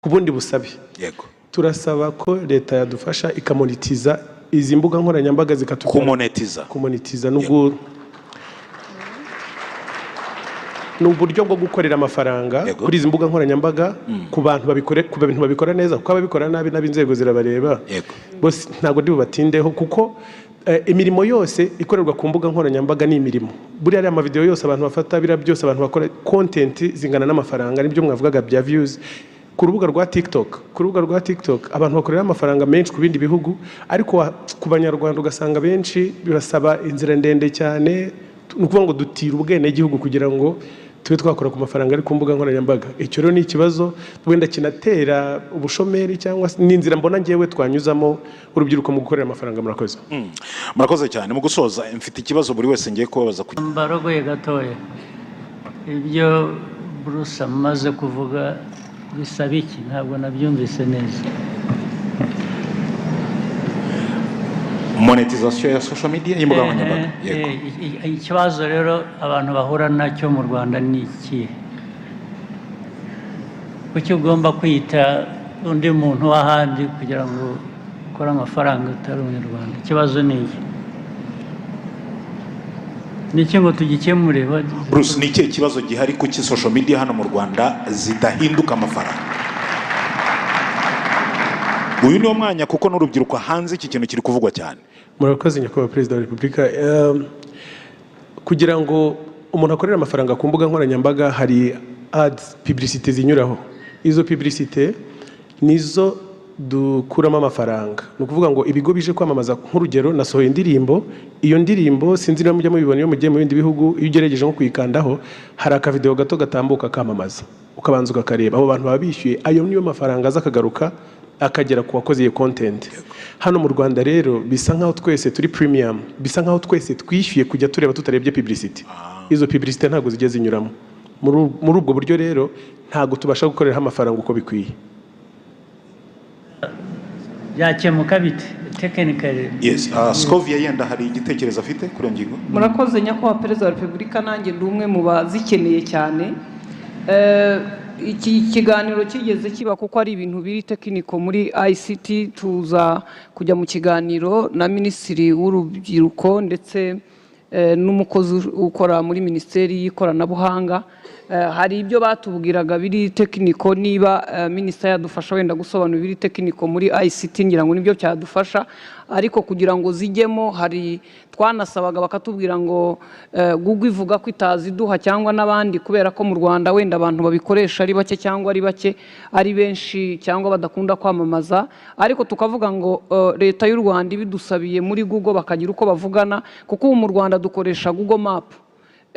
kubundi busabe yego turasaba ko leta yadufasha ikamonetiza izi mbuga nkoranyambaga kumonetiza n'uburyo bwo gukorera amafaranga kuri izi mbuga nkoranyambaga ku bantu babikora neza kuko ababikora nabi n'abinzego zirabareba bose ntago ndi bubatindeho kuko imirimo yose ikorerwa ku mbuga nkoranyambaga ni imirimo buriya ari amavideo yose abantu bafata bira byose abantu bakora content zingana n'amafaranga nibyo mwavugaga bya views ku rubuga rwa TikTok abantu bakorera amafaranga menshi ku bindi bihugu ariko ku banyarwanda ugasanga benshi bibasaba inzira ndende cyane nukuvuga ngo dutira ubwene gihugu kugira ngo tube twakora ku mafaranga ari ku mbuga nkoranyambaga icyo rero ni ikibazo wenda kinatera ubushomeri cyangwa n'inzira mbona ngewe twanyuzamo urubyiruko mu gukorera amafaranga murakoze cyane mu gusoza mfite ikibazo buri wese ngiye kubabaza mbarogoye gatoya ibyo Bruce amaze kuvuga bisaba iki ntabwo nabyumvise neza monetization ya social media y'imbuga nkoranyambaga ikibazo rero abantu bahura nacyo mu Rwanda ni iki kuki ugomba kwita undi muntu w'ahandi kugira ngo ukore amafaranga utari umunyarwanda ikibazo ni iki niki ngo tugikemure Bruce ni ikihe kibazo gihari kuki social media hano mu Rwanda zidahinduka amafaranga uyu ni umwanya kuko n'urubyiruko hanze iki kintu kiri kuvugwa cyane murakoze nyakubahwa perezida wa repubulika kugira ngo umuntu akorere amafaranga ku mbuga nkoranyambaga hari ads publicité zinyuraho izo publicité nizo dukuramo amafaranga no kuvuga ngo ibigo bije kwamamaza nk'urugero nasohoye indirimbo iyo ndirimbo sinzi niba mujya mubibona iyo mugiye mu bindi bihugu iyo ugerageje nko kuyikandaho hari akavideo gato gatambuka kamamaza ukabanza ukakareba abo bantu baba bishyuye ayo niyo mafaranga aza akagaruka akagera ku wakoze iyo content hano mu Rwanda rero bisa nkaho twese turi premium bisa nkaho twese twishyuye kujya tureba tutarebye publicity izo publicity ntago zigeze zinyuramo muri ubwo buryo rero ntago tubasha gukorera amafaranga uko bikwiye yakemuka bite technically yes Scovia yenda hari igitekerezo afite kuri ngingo murakoze nyakubahwa perezida wa repubulika nanjye ndi umwe mu bazikeneye cyane iki kiganiro kigeze kiba kuko ari ibintu biri tekiniko muri ICT tuza kujya mu kiganiro na minisitiri w'urubyiruko ndetse n'umukozi ukora muri minisiteri y'ikoranabuhanga hari ibyo batubwiraga biri tekiniko niba minisitiri yadufasha wenda gusobanura biri tekiniko muri ICT ngira ngo nibyo cyadufasha ariko kugira ngo zijyemo hari twanasabaga bakatubwira ngo Google ivuga ko itaziduha cyangwa n'abandi kubera ko mu Rwanda wenda abantu babikoresha ari bake cyangwa ari bake ari benshi cyangwa badakunda kwamamaza ariko tukavuga ngo leta y'u Rwanda ibidusabiye muri Google bakagira uko bavugana kuko mu Rwanda dukoresha Google Map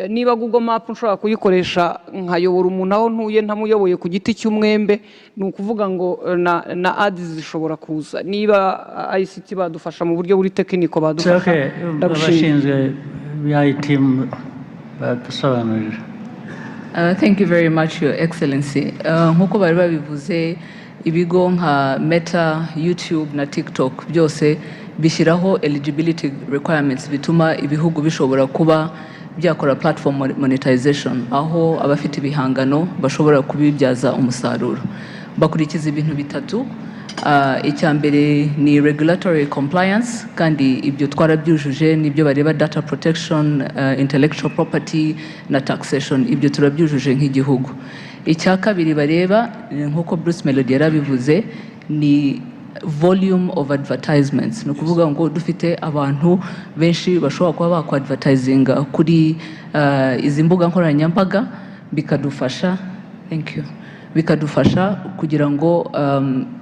niba Google Map nshobora kuyikoresha nkayobora umuntu aho ntuye ntamuyoboye ku giti cy'umwembe ni ukuvuga ngo na ads zishobora kuza niba ICT badufasha mu buryo buri tekiniko badufasha abashinzwe team badusobanurira Thank you very much your excellency nkuko bari babivuze ibigo nka Meta YouTube na TikTok byose bishyiraho eligibility requirements bituma ibihugu bishobora kuba byakora platform monetization aho abafite ibihangano bashobora kubibyaza umusaruro bakurikiza ibintu bitatu icya mbere ni regulatory compliance kandi ibyo twarabyujuje nibyo bareba data protection intellectual property na taxation ibyo turabyujuje nk'igihugu icya kabiri bareba nkuko Bruce Melody yarabivuze ni volume of advertisements no kuvuga ngo dufite abantu benshi bashobora kuba bako advertisinga kuri izi mbuga nkoranyambaga bikadufasha bikadufasha kugira ngo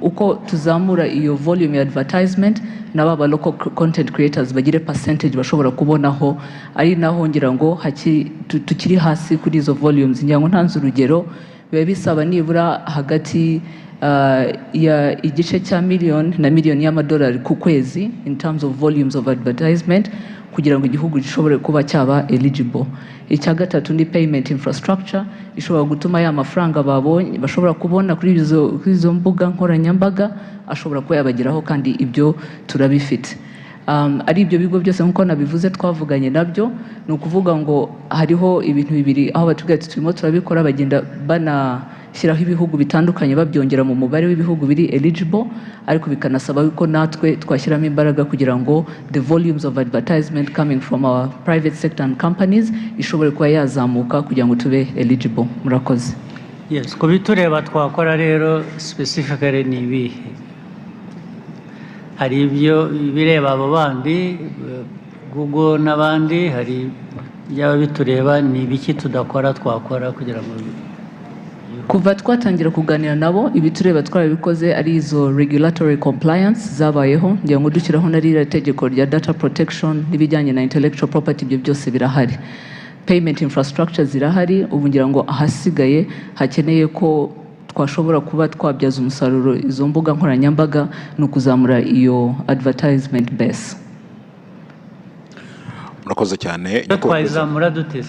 uko tuzamura iyo volume ya advertisement n'aba local content creators bagire percentage bashobora kubonaho ari naho ngira ngo tukiri hasi kuri izo volumes ngira ngo ntanze urugero biba bisaba nibura hagati ya igice cya miliyoni na miliyoni y'amadolari ku kwezi in terms of volumes of advertisement kugira ngo igihugu gishobore kuba cyaba eligible icya gatatu ni payment infrastructure ishobora gutuma ya mafaranga babonye bashobora kubona kuri izo mbuga nkoranyambaga ashobora kuba yabageraho kandi ibyo turabifite ari ibyo bigo byose nkuko nabivuze twavuganye nabyo ni ukuvuga ngo hariho ibintu bibiri aho batubwira turimo turabikora bagenda gushyiraho ibihugu bitandukanye babyongera mu mubare w'ibihugu biri eligible, ariko bikanasaba yuko natwe twashyiramo imbaraga kugira ngo the volumes of advertisement coming from our private sector and companies ishobore kuba yazamuka kugira ngo tube eligible. Murakoze. Yes, ku bitureba twakora rero specifically ni ibihe? Hari ibyo bireba abo bandi Google n'abandi, hari byaba bitureba ni ibiki tudakora twakora kugira ngo kuva twatangira kuganira nabo ibitureba twarabikoze ari izo regulatory compliance zabayeho, ngira ngo dushyiraho na ririya tegeko rya data protection n'ibijyanye na intellectual property, ibyo byose birahari. Payment infrastructure zirahari, ubu ngira ngo ahasigaye hakeneye ko twashobora kuba twabyaza umusaruro izo mbuga nkoranyambaga no kuzamura iyo advertisement base. Murakoze cyane. Twayizamura dute?